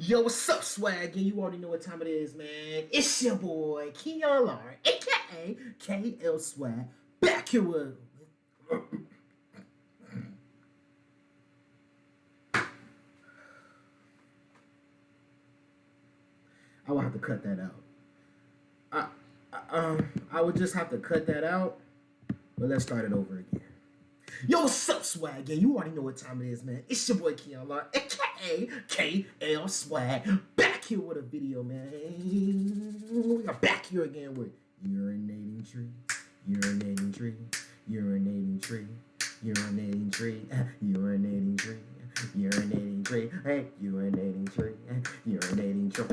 Yo, what's up, swag? And you already know what time it is, man. It's your boy, Keon Lar, aka KL Swag, back here with. I will have to cut that out. I would just have to cut that out, but let's start it over again. Yo, what's up, swag? And you already know what time it is, man. It's your boy, Keon Lar, aka KL Swag, back here with a video, man. We are back here again with urinating tree, urinating tree, urinating tree, urinating tree, urinating tree, urinating tree, hey, urinating tree, urinating tree.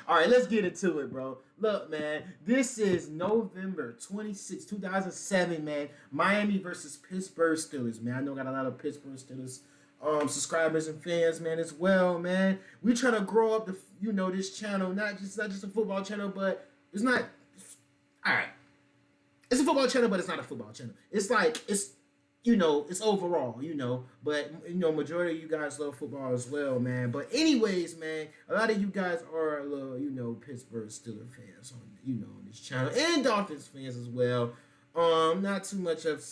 All right, let's get into it, bro. Look, man, this is November 26, 2007, man. Miami versus Pittsburgh Steelers, man. I know I got a lot of Pittsburgh Steelers subscribers and fans, man, as well, man. We trying to grow up this channel, not just a football channel, but it's not. All right, it's a football channel, but it's not a football channel. It's like it's overall, but majority of you guys love football as well, man. But anyways, man, a lot of you guys are a little, Pittsburgh Steelers fans on this channel, and Dolphins fans as well. Not too much of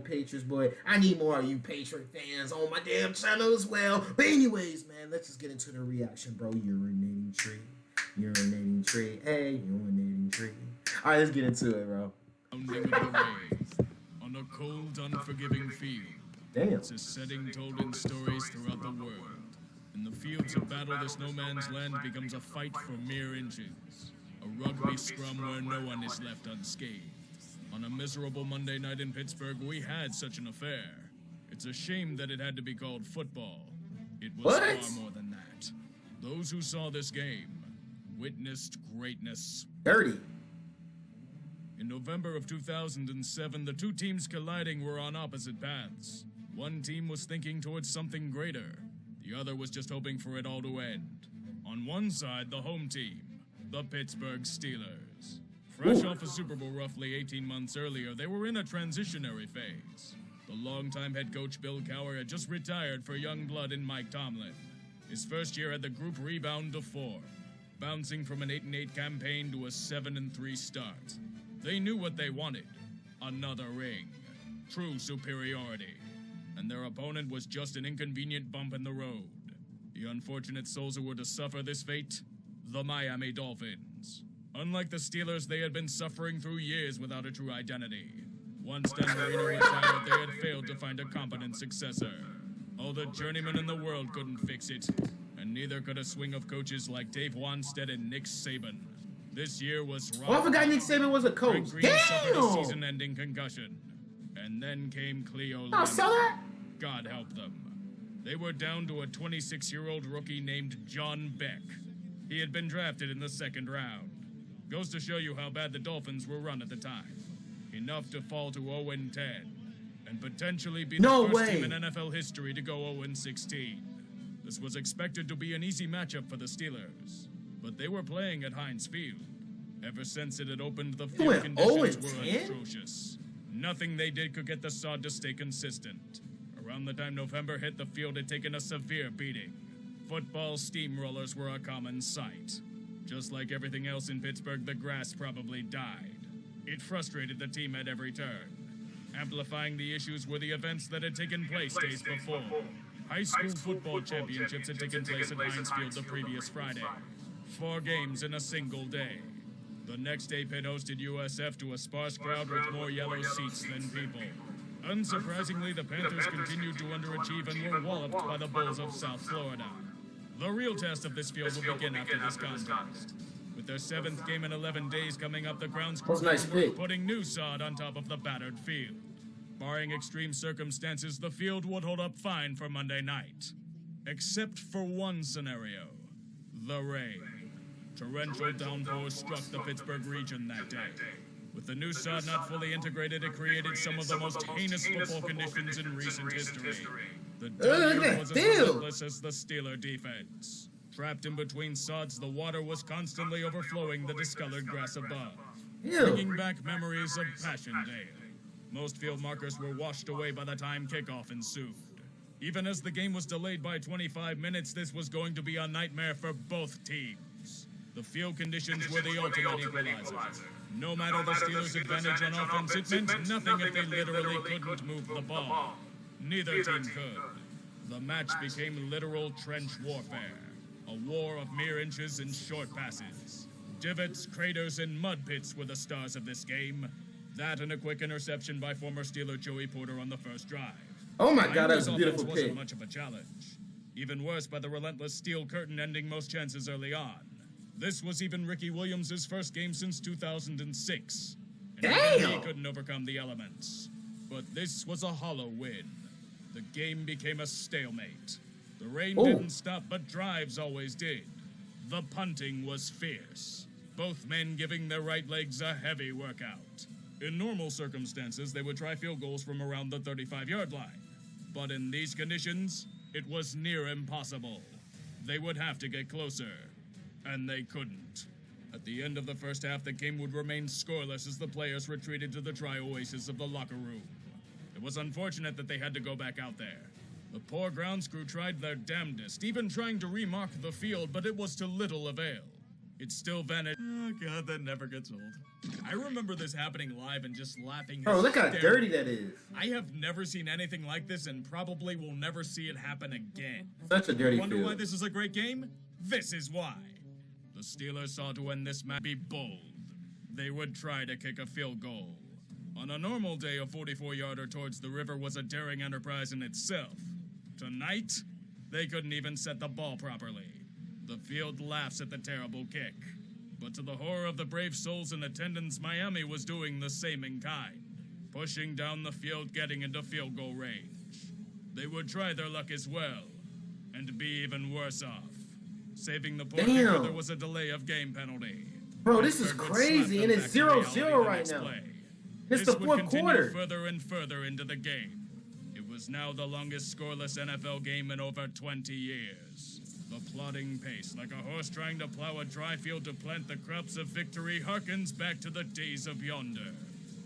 Patriots, but I need more of you Patriot fans on my damn channel as well. But anyways, man, let's just get into the reaction, bro. Urinating tree, hey, urinating tree. All right, let's get into it, bro. On a cold, unforgiving field. Damn. It's a setting told in stories throughout the world. In the fields of battle, this no man's land becomes a fight for mere inches. A rugby scrum where no one is left unscathed. On a miserable Monday night in Pittsburgh, we had such an affair. It's a shame that it had to be called football. It was far more than that. Those who saw this game witnessed greatness. Dirty. In November of 2007, the two teams colliding were on opposite paths. One team was thinking towards something greater. The other was just hoping for it all to end. On one side, the home team, the Pittsburgh Steelers. Fresh off a Super Bowl roughly 18 months earlier, they were in a transitionary phase. The longtime head coach Bill Cowher had just retired for young blood in Mike Tomlin. His first year had the group rebound to form, bouncing from an 8-8 campaign to a 7-3 start. They knew what they wanted. Another ring. True superiority. And their opponent was just an inconvenient bump in the road. The unfortunate souls who were to suffer this fate? The Miami Dolphins. Unlike the Steelers, they had been suffering through years without a true identity. Once Dan Marino retired, they had failed to find a competent successor. All the journeymen in the world couldn't fix it. And neither could a swing of coaches like Dave Wanstead and Nick Saban. This year was wrong. Oh, I forgot Nick Saban was a coach. Green suffered a season-ending concussion. And then came Cleo Lemon. Saw that? God help them. They were down to a 26-year-old rookie named John Beck. He had been drafted in the second round. Goes to show you how bad the Dolphins were run at the time. Enough to fall to 0-10. And potentially be the first team in NFL history to go 0-16. This was expected to be an easy matchup for the Steelers. But they were playing at Heinz Field. Ever since it had opened, the field conditions were atrocious. Nothing they did could get the sod to stay consistent. Around the time November hit, the field had taken a severe beating. Football steamrollers were a common sight. Just like everything else in Pittsburgh, the grass probably died. It frustrated the team at every turn. Amplifying the issues were the events that had taken place days before. High school football championships had taken place at Heinz Field the previous Friday. 4 games in a single day. The next day, Pitt hosted USF to a sparse crowd with more yellow seats than people. Unsurprisingly, the Panthers continued to underachieve and were walloped by the Bulls of South Florida. The real test of this field will begin after this contest. With their 7th game in 11 days coming up, the grounds crew were putting new sod on top of the battered field. Barring extreme circumstances, the field would hold up fine for Monday night. Except for one scenario. The rain. Torrential downpours struck the Pittsburgh region that day. With the new sod not fully integrated, it created some of the most heinous football conditions in recent history. The deluge was as relentless as the Steeler defense. Trapped in between sods, the water was constantly overflowing the discolored grass above, bringing back memories of Passchendaele. Most field markers were washed away by the time kickoff ensued. Even as the game was delayed by 25 minutes, this was going to be a nightmare for both teams. The field conditions were the ultimate equalizer. No matter the Steelers' advantage on offense, it meant nothing if they literally couldn't move the ball. Neither team could. The match became literal trench warfare, a war of mere inches and short passes. Divots, craters, and mud pits were the stars of this game. That and a quick interception by former Steeler Joey Porter on the first drive. Oh my God, that was a Miami's beautiful offense pick. wasn't much of a challenge. Even worse, by the relentless steel curtain ending most chances early on. This was even Ricky Williams' first game since 2006. And even he couldn't overcome the elements. But this was a hollow win. The game became a stalemate. The rain didn't stop, but drives always did. The punting was fierce. Both men giving their right legs a heavy workout. In normal circumstances, they would try field goals from around the 35-yard line. But in these conditions, it was near impossible. They would have to get closer. And they couldn't. At the end of the first half, the game would remain scoreless as the players retreated to the dry oasis of the locker room. It was unfortunate that they had to go back out there. The poor grounds crew tried their damnedest, even trying to remark the field, but it was to little avail. It still vanished. Oh God, that never gets old. I remember this happening live and just laughing. Oh, look how dirty that is. I have never seen anything like this and probably will never see it happen again. Such a dirty Wonder field. why this is a great game? This is why. The Steelers saw to end this match be bold. They would try to kick a field goal. On a normal day, a 44-yarder towards the river was a daring enterprise in itself. Tonight, they couldn't even set the ball properly. The field laughs at the terrible kick. But to the horror of the brave souls in attendance, Miami was doing the same in kind. Pushing down the field, getting into field goal range. They would try their luck as well, and be even worse off. Saving the poor kicker, there was a delay of game penalty. Bro, this is crazy, and it's 0-0 right now. It's the fourth quarter. Further and further into the game. It was now the longest scoreless NFL game in over 20 years. The plodding pace, like a horse trying to plow a dry field to plant the crops of victory, harkens back to the days of yonder,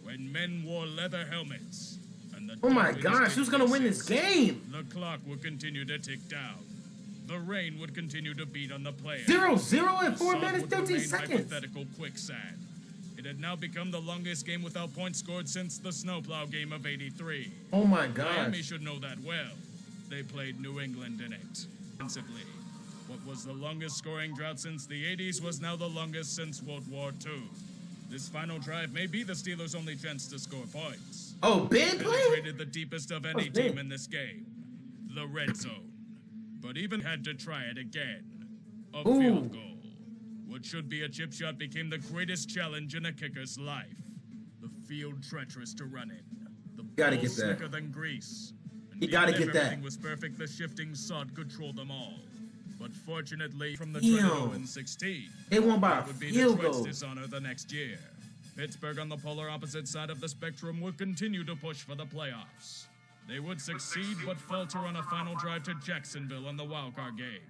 when men wore leather helmets. And the oh my gosh, who's gonna win this game? The clock would continue to tick down. The rain would continue to beat on the players. 0-0 in 4 The minutes, would 13 remain seconds. hypothetical quicksand. It had now become the longest game without points scored since the snowplow game of '83. Oh my Miami gosh. should know that well. They played New England in it. Offensively, what was the longest scoring drought since the '80s was now the longest since World War II. This final drive may be the Steelers' only chance to score points. Oh, Ben played? Penetrated the deepest of any team in this game, the red zone. But even had to try it again. A field goal. What should be a chip shot became the greatest challenge in a kicker's life. The field treacherous to run in. The Gotta ball get that. slicker than grease. And You gotta even if get that. everything was perfect, the shifting sod controlled them all. But fortunately, from the Damn. 2016, They won by a it would be field Detroit's goal. dishonor the next year. Pittsburgh, on the polar opposite side of the spectrum, would continue to push for the playoffs. They would succeed but falter on a final drive to Jacksonville in the wildcard game.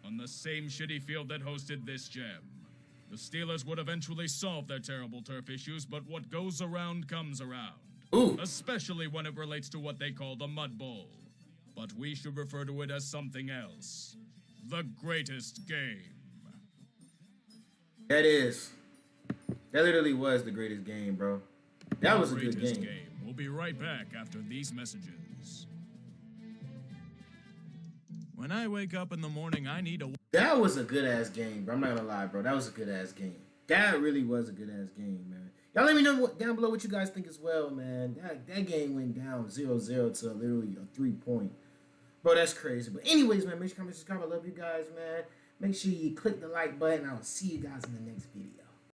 On the same shitty field that hosted this gem. The Steelers would eventually solve their terrible turf issues, but what goes around comes around. Ooh. Especially when it relates to what they call the Mud Bowl. But we should refer to it as something else. The greatest game. That is. That literally was the greatest game, bro. That was a good Greatest game. We'll be right back after these messages. When I wake up in the morning, I need a... That was a good-ass game, bro. I'm not gonna lie, bro. That was a good-ass game. That really was a good-ass game, man. Y'all let me know down below what you guys think as well, man. That game went down 0-0 to literally a 3-point. Bro, that's crazy. But anyways, man, make sure you comment, subscribe. I love you guys, man. Make sure you click the like button. I'll see you guys in the next video.